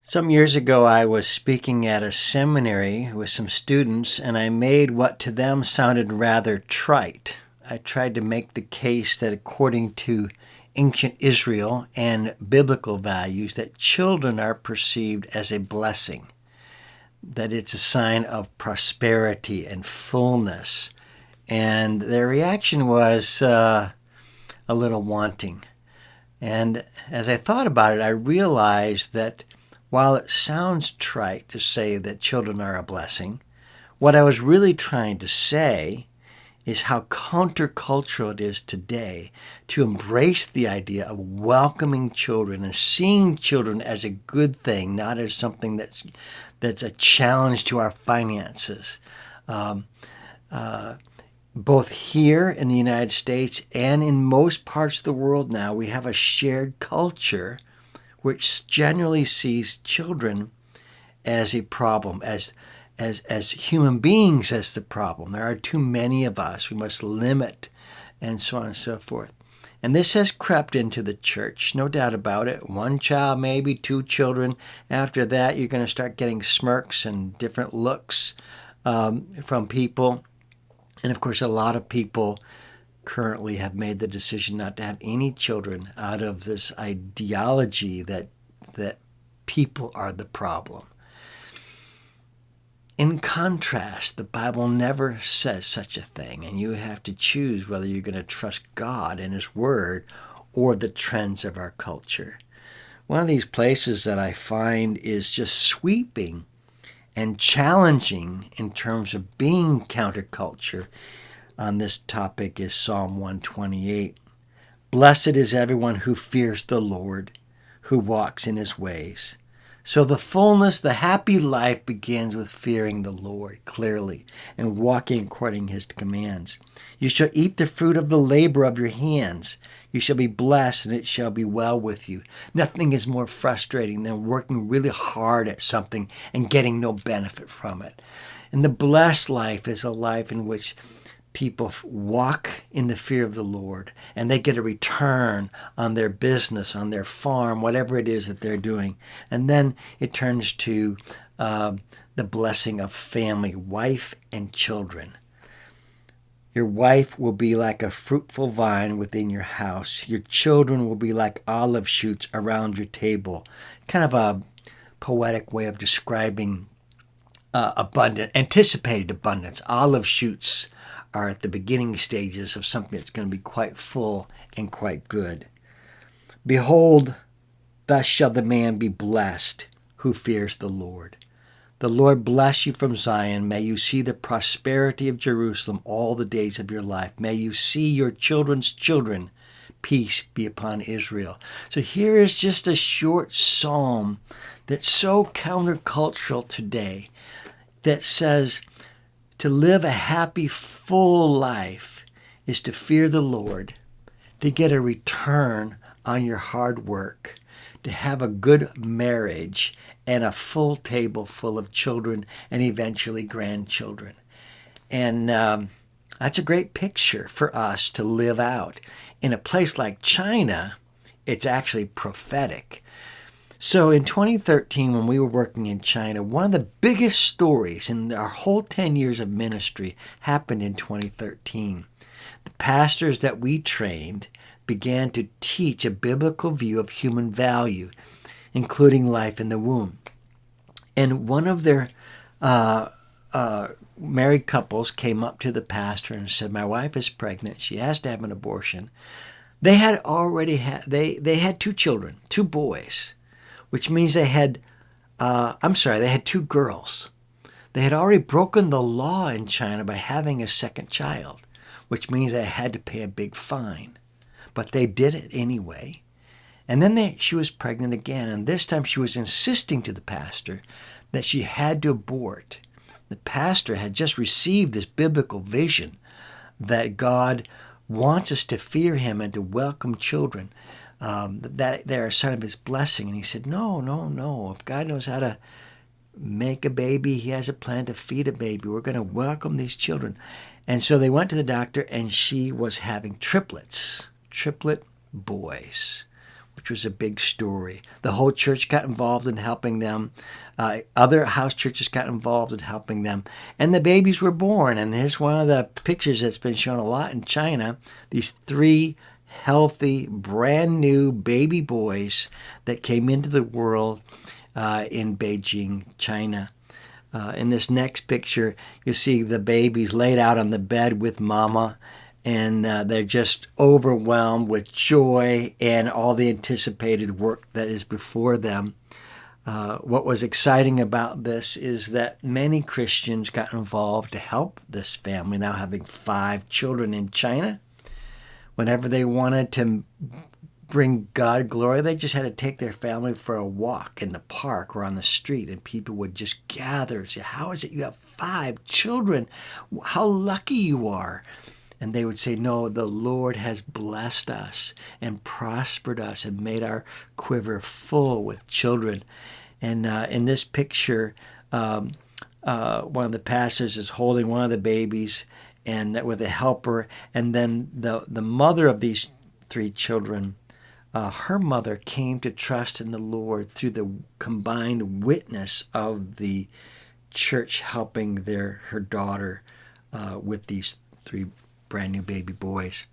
Some years ago, I was speaking at a seminary with some students, and I made what to them sounded rather trite. I tried to make the case that according to ancient Israel and biblical values, that children are perceived as a blessing, that it's a sign of prosperity and fullness. And their reaction was a little wanting. And as I thought about it, I realized that while it sounds trite to say that children are a blessing, what I was really trying to say is how countercultural it is today to embrace the idea of welcoming children and seeing children as a good thing, not as something that's a challenge to our finances. Both here in the United States and in most parts of the world now, we have a shared culture which generally sees children as a problem, as human beings as the problem. There are too many of us. We must limit, and so on and so forth. And this has crept into the church, no doubt about it. One child, maybe two children. After that, you're going to start getting smirks and different looks from people. And of course, a lot of people currently have made the decision not to have any children out of this ideology that people are the problem. In contrast, the Bible never says such a thing, and you have to choose whether you're going to trust God and His Word or the trends of our culture. One of these places that I find is just sweeping and challenging in terms of being counterculture on this topic is Psalm 128. Blessed is everyone who fears the Lord, who walks in His ways. So the happy life begins with fearing the Lord clearly and walking according to His commands. You shall eat the fruit of the labor of your hands. You shall be blessed, and it shall be well with you. Nothing is more frustrating than working really hard at something and getting no benefit from it. And the blessed life is a life in which people walk in the fear of the Lord, and they get a return on their business, on their farm, whatever it is that they're doing. And then it turns to the blessing of family, wife and children. Your wife will be like a fruitful vine within your house. Your children will be like olive shoots around your table. Kind of a poetic way of describing anticipated abundance. Olive shoots are at the beginning stages of something that's going to be quite full and quite good. Behold, thus shall the man be blessed who fears the Lord. The Lord bless you from Zion. May you see the prosperity of Jerusalem all the days of your life. May you see your children's children. Peace be upon Israel. So here is just a short psalm that's so countercultural today that says to live a happy, full life is to fear the Lord, to get a return on your hard work, to have a good marriage and a full table full of children and eventually grandchildren. And that's a great picture for us to live out. In a place like China, it's actually prophetic. So in 2013, when we were working in China, one of the biggest stories in our whole 10 years of ministry happened in 2013. The pastors that we trained began to teach a biblical view of human value, including life in the womb. And one of their married couples came up to the pastor and said, my wife is pregnant. She has to have an abortion. They had already they had two children, two boys, which means they had two girls. They had already broken the law in China by having a second child, which means they had to pay a big fine. But they did it anyway. And then she was pregnant again, and this time she was insisting to the pastor that she had to abort. The pastor had just received this biblical vision that God wants us to fear Him and to welcome children, that they're a sign of His blessing. And he said, no. If God knows how to make a baby, He has a plan to feed a baby. We're going to welcome these children. And so they went to the doctor, and she was having triplet boys, which was a big story. The whole church got involved in helping them. Other house churches got involved in helping them. And the babies were born. And here's one of the pictures that's been shown a lot in China. These 3 healthy, brand new baby boys that came into the world in Beijing, China. In this next picture, you see the babies laid out on the bed with mama, and they're just overwhelmed with joy and all the anticipated work that is before them. What was exciting about this is that many Christians got involved to help this family, now having 5 children in China. Whenever they wanted to bring God glory, they just had to take their family for a walk in the park or on the street, and people would just gather and say, "How is it you have 5 children? How lucky you are." And they would say, "No, the Lord has blessed us and prospered us and made our quiver full with children." And in this picture, one of the pastors is holding one of the babies and with a helper, and then the mother of these 3 children, her mother came to trust in the Lord through the combined witness of the church helping her daughter with these 3 brand new baby boys.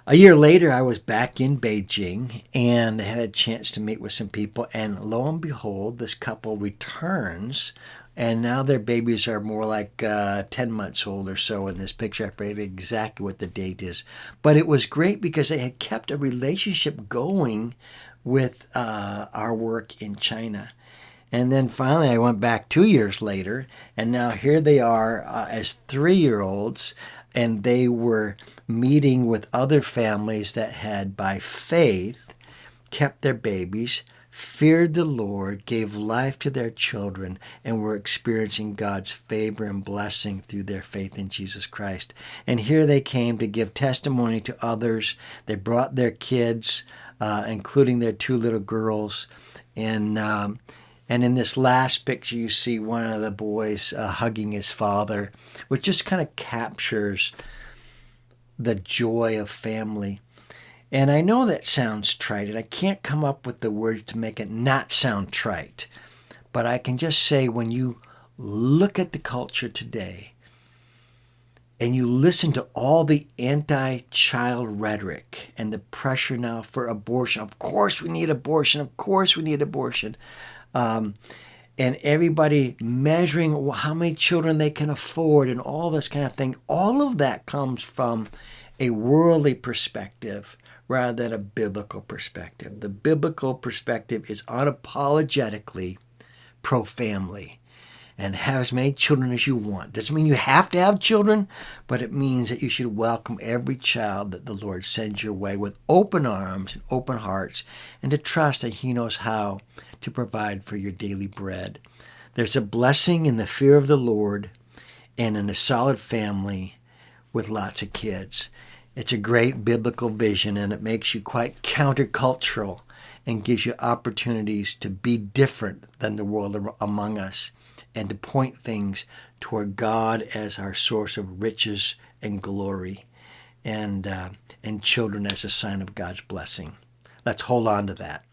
A year later, I was back in Beijing and had a chance to meet with some people, and lo and behold, this couple returns, and now their babies are more like 10 months old or so in this picture. I forget exactly what the date is. But it was great because they had kept a relationship going with our work in China. And then finally I went back 2 years later, and now here they are as 3-year-olds, and they were meeting with other families that had, by faith, kept their babies, feared the Lord, gave life to their children, and were experiencing God's favor and blessing through their faith in Jesus Christ. And here they came to give testimony to others. They brought their kids, including their 2 little girls. And in this last picture, you see one of the boys hugging his father, which just kind of captures the joy of family. And I know that sounds trite, and I can't come up with the words to make it not sound trite. But I can just say, when you look at the culture today and you listen to all the anti-child rhetoric and the pressure now for abortion, of course we need abortion, of course we need abortion, and everybody measuring how many children they can afford and all this kind of thing, all of that comes from a worldly perspective rather than a biblical perspective. The biblical perspective is unapologetically pro-family and have as many children as you want. Doesn't mean you have to have children, but it means that you should welcome every child that the Lord sends your way with open arms and open hearts, and to trust that He knows how to provide for your daily bread. There's a blessing in the fear of the Lord and in a solid family with lots of kids. It's a great biblical vision, and it makes you quite countercultural and gives you opportunities to be different than the world among us and to point things toward God as our source of riches and glory, and children as a sign of God's blessing. Let's hold on to that.